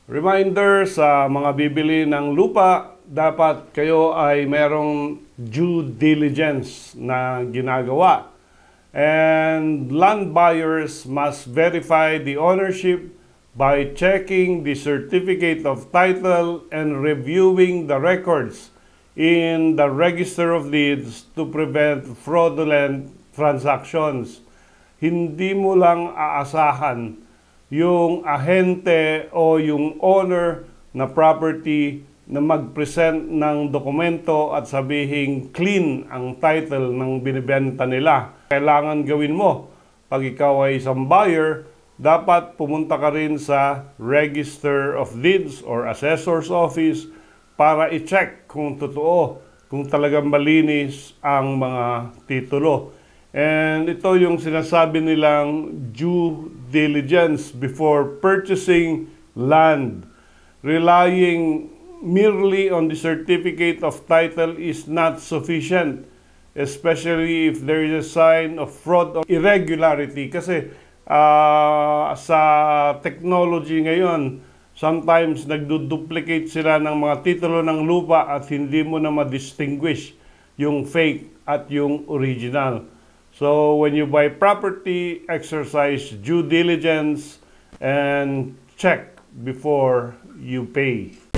Reminder sa mga bibili ng lupa, dapat kayo ay merong due diligence na ginagawa. And land buyers must verify the ownership by checking the certificate of title and reviewing the records in the Register of Deeds to prevent fraudulent transactions. Hindi mo lang aasahan yung ahente o yung owner na property na mag-present ng dokumento at sabihin clean ang title ng binibenta nila. Kailangan gawin mo, pag ikaw ay isang buyer, dapat pumunta ka rin sa Register of Deeds or Assessor's Office para i-check kung totoo, kung talagang malinis ang mga titulo. And ito yung sinasabi nilang due diligence before purchasing land. Relying merely on the certificate of title is not sufficient, especially if there is a sign of fraud or irregularity. Kasi sa technology ngayon, sometimes nagduduplicate sila ng mga titulo ng lupa at hindi mo na ma-distinguish yung fake at yung original. So when you buy property, exercise due diligence and check before you pay.